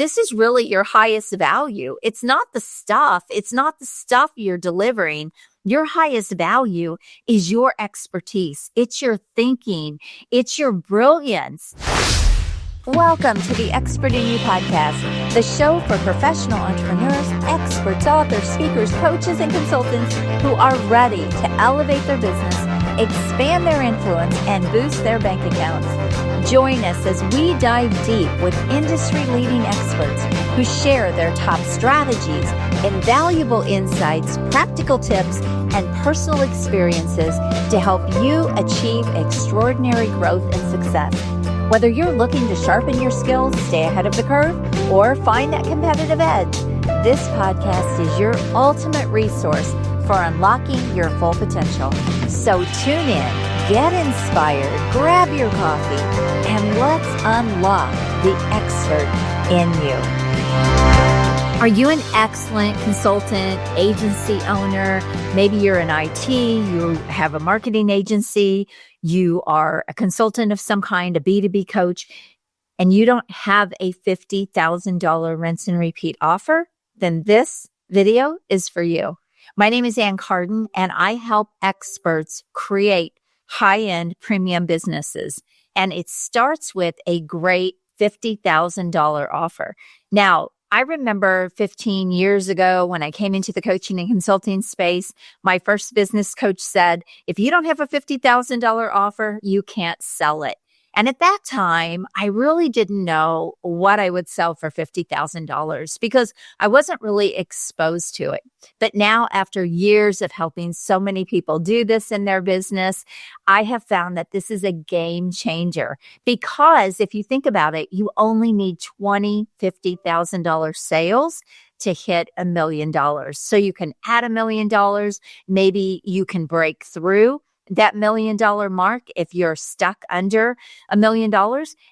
This is really your highest value. It's not the stuff. It's not the stuff you're delivering. Your highest value is your expertise. It's your thinking. It's your brilliance. Welcome to the Expert in You podcast, the show for professional entrepreneurs, experts, authors, speakers, coaches, and consultants who are ready to elevate their business, expand their influence, and boost their bank accounts. Join us as we dive deep with industry-leading experts who share their top strategies, invaluable insights, practical tips, and personal experiences to help you achieve extraordinary growth and success. Whether you're looking to sharpen your skills, stay ahead of the curve, or find that competitive edge, this podcast is your ultimate resource for unlocking your full potential. So tune in, get inspired, grab your coffee, and let's unlock the expert in you. Are you an excellent consultant, agency owner? Maybe you're in IT, you have a marketing agency, you are a consultant of some kind, a B2B coach, and you don't have a $50,000 rinse and repeat offer? Then this video is for you. My name is Carden, and I help experts create high-end premium businesses. And it starts with a great $50,000 offer. Now, I remember 15 years ago when I came into the coaching and consulting space, my first business coach said, if you don't have a $50,000 offer, you can't sell it. And at that time, I really didn't know what I would sell for $50,000 because I wasn't really exposed to it. But now, after years of helping so many people do this in their business, I have found that this is a game changer because if you think about it, you only need $50,000 sales to hit $1 million. So you can add $1 million. Maybe you can break through that $1 million mark if you're stuck under $1 million,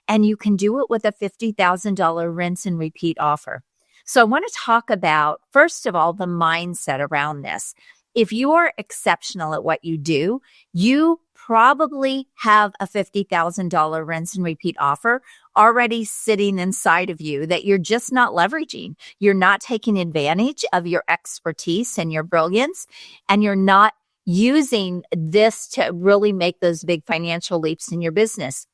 and you can do it with a $50,000 rinse and repeat offer. So I want to talk about, first of all, the mindset around this. If you are exceptional at what you do, you probably have a $50,000 rinse and repeat offer already sitting inside of you that you're just not leveraging. You're not taking advantage of your expertise and your brilliance, and you're not using this to really make those big financial leaps in your business.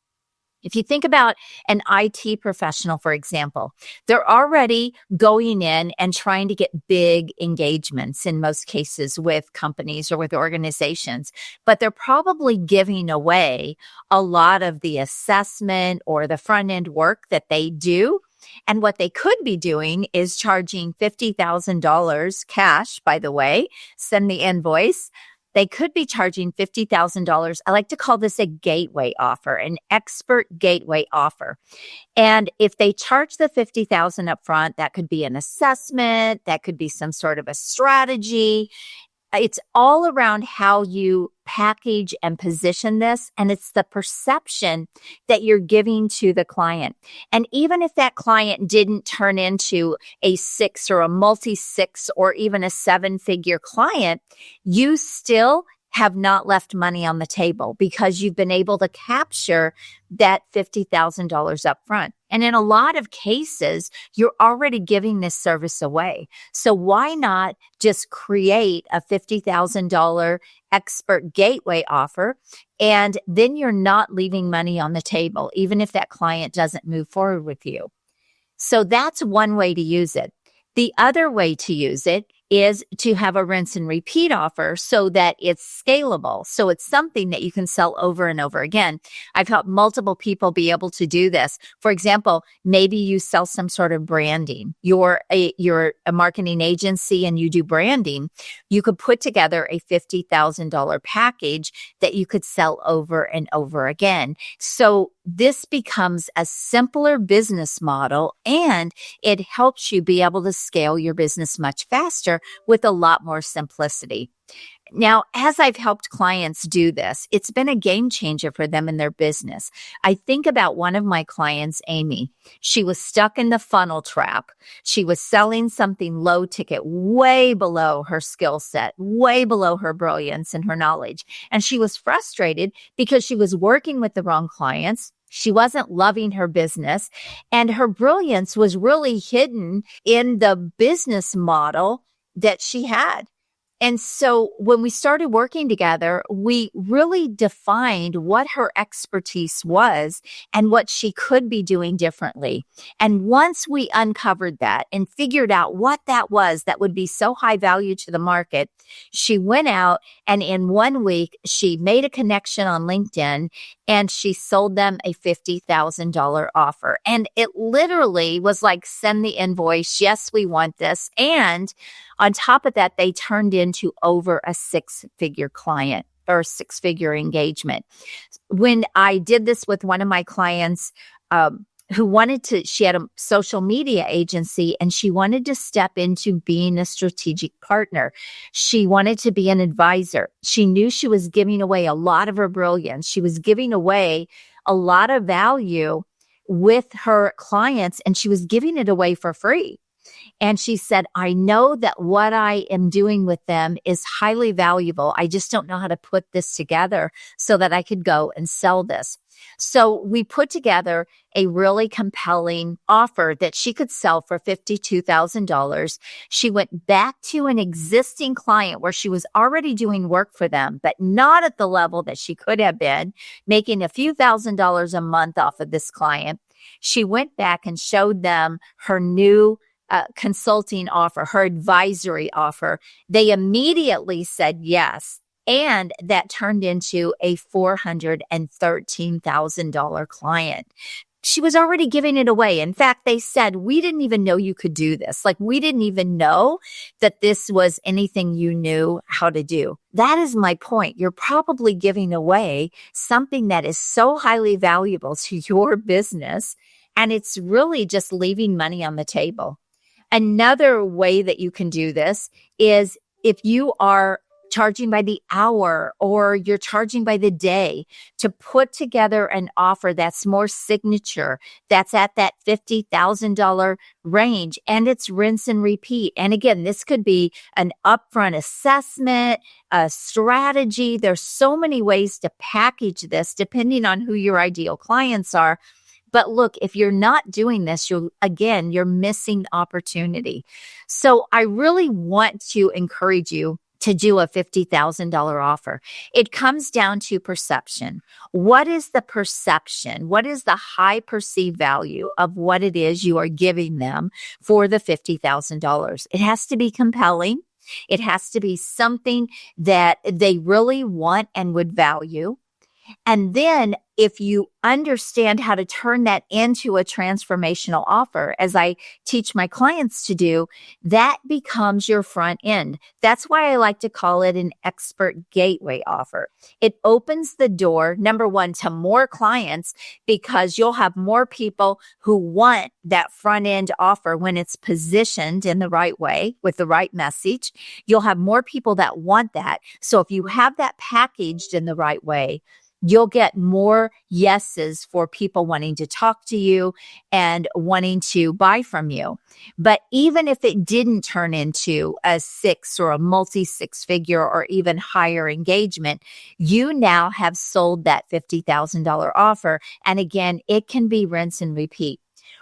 If you think about an IT professional, for example, they're already going in and trying to get big engagements in most cases with companies or with organizations, but they're probably giving away a lot of the assessment or the front end work that they do. And what they could be doing is charging $50,000 cash, by the way, send the invoice. They could be charging $50,000. I like to call this a gateway offer, an expert gateway offer. And if they charge the $50,000 up front, that could be an assessment, that could be some sort of a strategy. It's all around how you package and position this, and it's the perception that you're giving to the client. And even if that client didn't turn into a 6 or a multi-6 or even a 7-figure client, you still have not left money on the table because you've been able to capture that $50,000 up front. And in a lot of cases, you're already giving this service away. So why not just create a $50,000 expert gateway offer, and then you're not leaving money on the table, even if that client doesn't move forward with you. So that's one way to use it. The other way to use it is to have a rinse and repeat offer so that it's scalable. So it's something that you can sell over and over again. I've helped multiple people be able to do this. For example, maybe you sell some sort of branding. You're a marketing agency and you do branding. You could put together a $50,000 package that you could sell over and over again. So this becomes a simpler business model, and it helps you be able to scale your business much faster with a lot more simplicity. Now, as I've helped clients do this, it's been a game changer for them in their business. I think about one of my clients, Amy. She was stuck in the funnel trap. She was selling something low ticket, way below her skill set, way below her brilliance and her knowledge. And she was frustrated because she was working with the wrong clients. She wasn't loving her business, and her brilliance was really hidden in the business model that she had. And so when we started working together, we really defined what her expertise was and what she could be doing differently. And once we uncovered that and figured out what that was that would be so high value to the market, she went out and in 1 week, she made a connection on LinkedIn and she sold them a $50,000 offer. And it literally was like, send the invoice. Yes, we want this. And on top of that, they turned into over a 6-figure client or 6-figure engagement. When I did this with one of my clients, she had a social media agency and she wanted to step into being a strategic partner. She wanted to be an advisor. She knew she was giving away a lot of her brilliance. She was giving away a lot of value with her clients and she was giving it away for free. And she said, I know that what I am doing with them is highly valuable. I just don't know how to put this together so that I could go and sell this. So we put together a really compelling offer that she could sell for $52,000. She went back to an existing client where she was already doing work for them, but not at the level that she could have been, making a few $1,000s a month off of this client. She went back and showed them her new consulting offer, her advisory offer. They immediately said yes. And that turned into a $413,000 client. She was already giving it away. In fact, they said, we didn't even know you could do this. Like, we didn't even know that this was anything you knew how to do. That is my point. You're probably giving away something that is so highly valuable to your business, and it's really just leaving money on the table. Another way that you can do this is if you are charging by the hour or you're charging by the day, to put together an offer that's more signature, that's at that $50,000 range, and it's rinse and repeat. And again, this could be an upfront assessment, a strategy. There's so many ways to package this depending on who your ideal clients are. But look, if you're not doing this, you're missing opportunity. So I really want to encourage you to do a $50,000 offer. It comes down to perception. What is the perception? What is the high perceived value of what it is you are giving them for the $50,000? It has to be compelling. It has to be something that they really want and would value. And then if you understand how to turn that into a transformational offer, as I teach my clients to do, that becomes your front end. That's why I like to call it an expert gateway offer. It opens the door, number one, to more clients because you'll have more people who want that front end offer when it's positioned in the right way with the right message. You'll have more people that want that. So if you have that packaged in the right way, you'll get more yeses for people wanting to talk to you and wanting to buy from you. But even if it didn't turn into a 6 or a multi-6-figure or even higher engagement, you now have sold that $50,000 offer. And again, it can be rinse and repeat.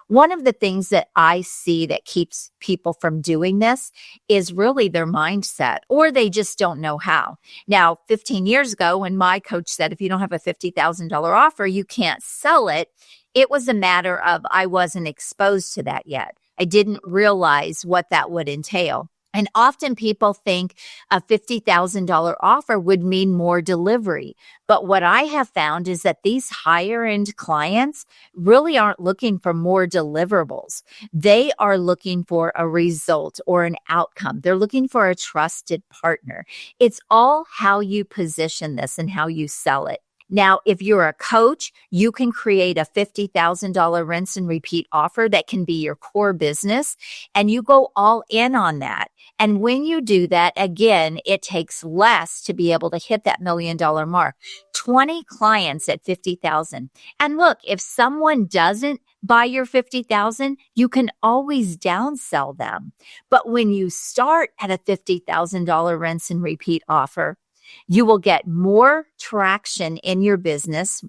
One of the things that I see that keeps people from doing this is really their mindset, or they just don't know how. Now, 15 years ago, when my coach said, if you don't have a $50,000 offer, you can't sell it, it was a matter of I wasn't exposed to that yet. I didn't realize what that would entail. And often people think a $50,000 offer would mean more delivery. But what I have found is that these higher end clients really aren't looking for more deliverables. They are looking for a result or an outcome. They're looking for a trusted partner. It's all how you position this and how you sell it. Now, if you're a coach, you can create a $50,000 rinse and repeat offer that can be your core business, and you go all in on that. And when you do that, again, it takes less to be able to hit that $1 million mark. 20 clients at 50,000. And look, if someone doesn't buy your 50,000, you can always downsell them. But when you start at a $50,000 rinse and repeat offer, You will get more traction in your business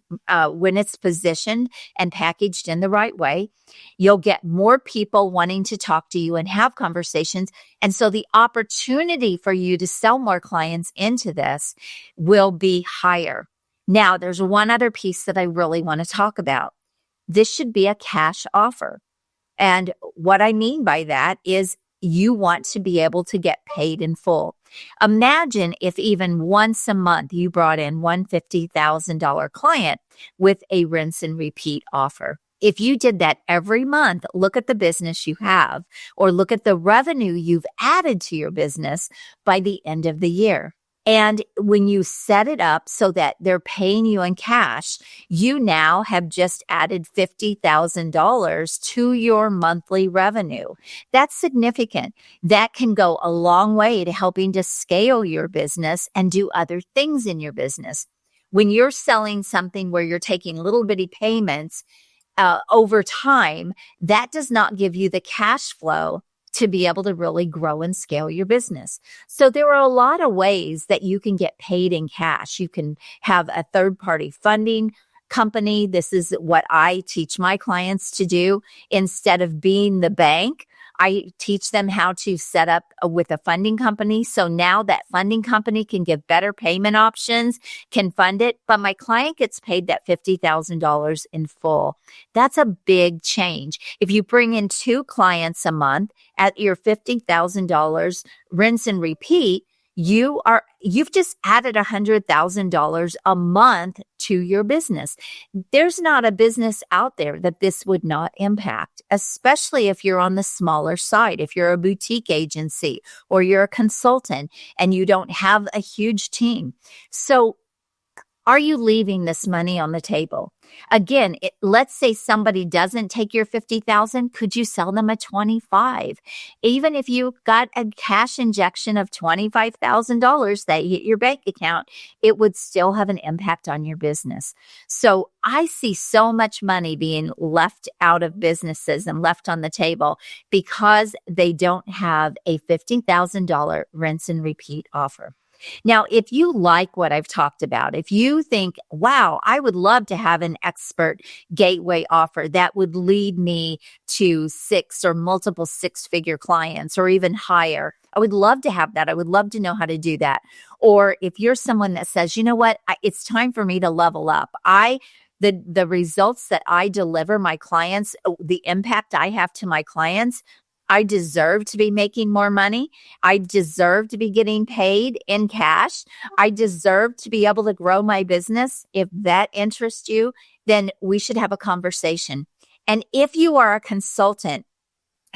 when it's positioned and packaged in the right way. You'll get more people wanting to talk to you and have conversations. And so the opportunity for you to sell more clients into this will be higher. Now, there's one other piece that I really want to talk about. This should be a cash offer. And what I mean by that is you want to be able to get paid in full. Imagine if even once a month you brought in one $50,000 client with a rinse and repeat offer. If you did that every month, look at the business you have or look at the revenue you've added to your business by the end of the year. And when you set it up so that they're paying you in cash, you now have just added $50,000 to your monthly revenue. That's significant. That can go a long way to helping to scale your business and do other things in your business. When you're selling something where you're taking little bitty payments over time, that does not give you the cash flow to be able to really grow and scale your business. So there are a lot of ways that you can get paid in cash. You can have a third-party funding company. This is what I teach my clients to do. Instead of being the bank, I teach them how to set up with a funding company. So now that funding company can give better payment options, can fund it, but my client gets paid that $50,000 in full. That's a big change. If you bring in 2 clients a month at your $50,000 rinse and repeat, you've just added $100,000 a month to your business. There's not a business out there that this would not impact, especially if you're on the smaller side, if you're a boutique agency or you're a consultant and you don't have a huge team. So are you leaving this money on the table? Again, let's say somebody doesn't take your $50,000. Could you sell them a $25,000? Even if you got a cash injection of $25,000 that hit your bank account, it would still have an impact on your business. So I see so much money being left out of businesses and left on the table because they don't have a $50,000 rinse and repeat offer. Now, if you like what I've talked about, if you think, wow, I would love to have an expert gateway offer that would lead me to 6 or multiple 6-figure clients or even higher, I would love to have that. I would love to know how to do that. Or if you're someone that says, you know what, it's time for me to level up. The results that I deliver my clients, the impact I have to my clients, I deserve to be making more money. I deserve to be getting paid in cash. I deserve to be able to grow my business. If that interests you, then we should have a conversation. And if you are a consultant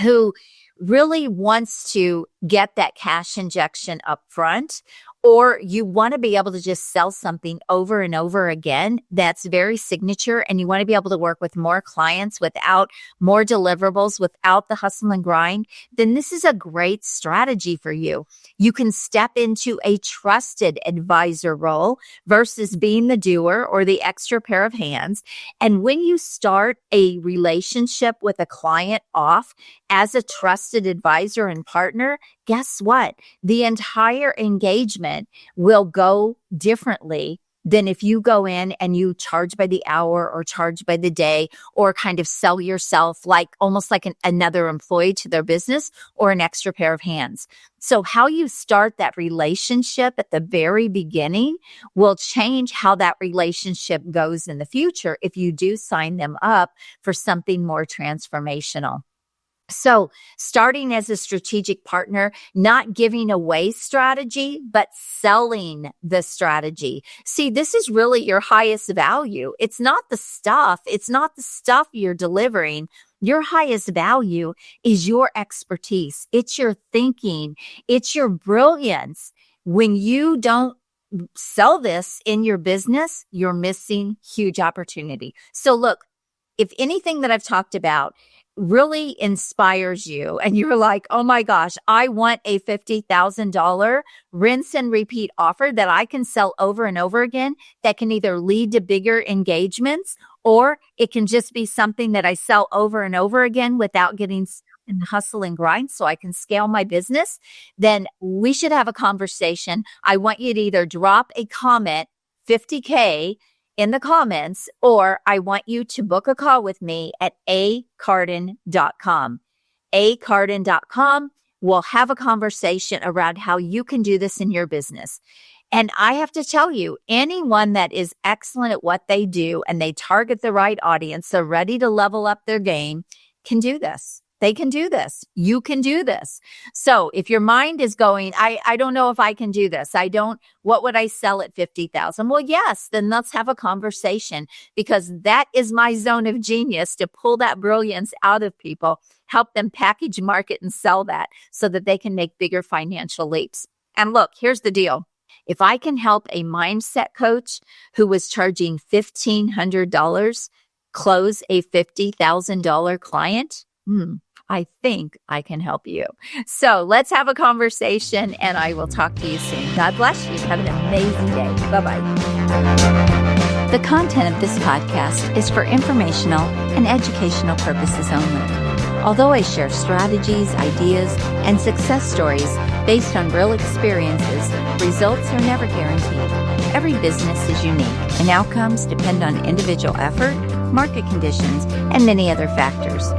who really wants to get that cash injection up front, or you want to be able to just sell something over and over again that's very signature, and you want to be able to work with more clients without more deliverables, without the hustle and grind, then this is a great strategy for you. You can step into a trusted advisor role versus being the doer or the extra pair of hands. And when you start a relationship with a client off as a trusted advisor and partner, guess what? The entire engagement will go differently than if you go in and you charge by the hour or charge by the day or kind of sell yourself like almost like another employee to their business or an extra pair of hands. So how you start that relationship at the very beginning will change how that relationship goes in the future if you do sign them up for something more transformational. So starting as a strategic partner, not giving away strategy, but selling the strategy. See, this is really your highest value. It's not the stuff. It's not the stuff you're delivering. Your highest value is your expertise. It's your thinking. It's your brilliance. When you don't sell this in your business, you're missing huge opportunity. So look, if anything that I've talked about really inspires you and you're like, oh my gosh, I want a $50,000 rinse and repeat offer that I can sell over and over again that can either lead to bigger engagements or it can just be something that I sell over and over again without getting and hustle and grind so I can scale my business, then we should have a conversation. I want you to either drop a comment, 50K in the comments, or I want you to book a call with me at acarden.com. acarden.com. We'll have a conversation around how you can do this in your business. And I have to tell you, anyone that is excellent at what they do and they target the right audience, they're ready to level up their game, can do this. They can do this. You can do this. So if your mind is going, I don't know if I can do this. What would I sell at 50,000? Well, yes, then let's have a conversation, because that is my zone of genius, to pull that brilliance out of people, help them package, market, and sell that so that they can make bigger financial leaps. And look, here's the deal. If I can help a mindset coach who was charging $1,500 close a $50,000 client, I think I can help you. So let's have a conversation, and I will talk to you soon. God bless you. Have an amazing day. Bye-bye. The content of this podcast is for informational and educational purposes only. Although I share strategies, ideas, and success stories based on real experiences, results are never guaranteed. Every business is unique, and outcomes depend on individual effort, market conditions, and many other factors.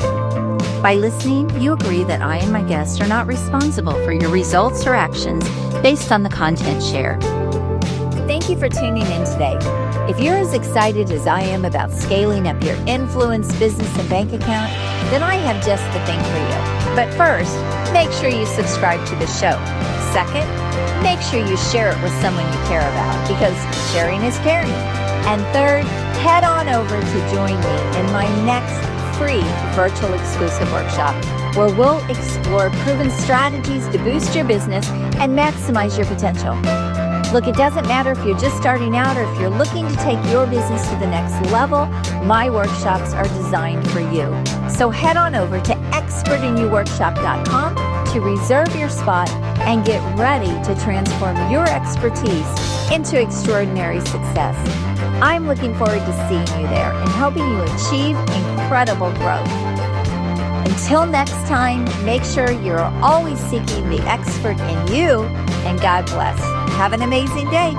By listening, you agree that I and my guests are not responsible for your results or actions based on the content shared. Thank you for tuning in today. If you're as excited as I am about scaling up your influence, business, and bank account, then I have just the thing for you. But first, make sure you subscribe to the show. Second, make sure you share it with someone you care about, because sharing is caring. And third, head on over to join me in my next free virtual exclusive workshop, where we'll explore proven strategies to boost your business and maximize your potential. Look, it doesn't matter if you're just starting out or if you're looking to take your business to the next level, my workshops are designed for you. So head on over to expertinyouworkshop.com to reserve your spot and get ready to transform your expertise into extraordinary success. I'm looking forward to seeing you there and helping you achieve incredible growth. Until next time, make sure you're always seeking the expert in you, and God bless. Have an amazing day.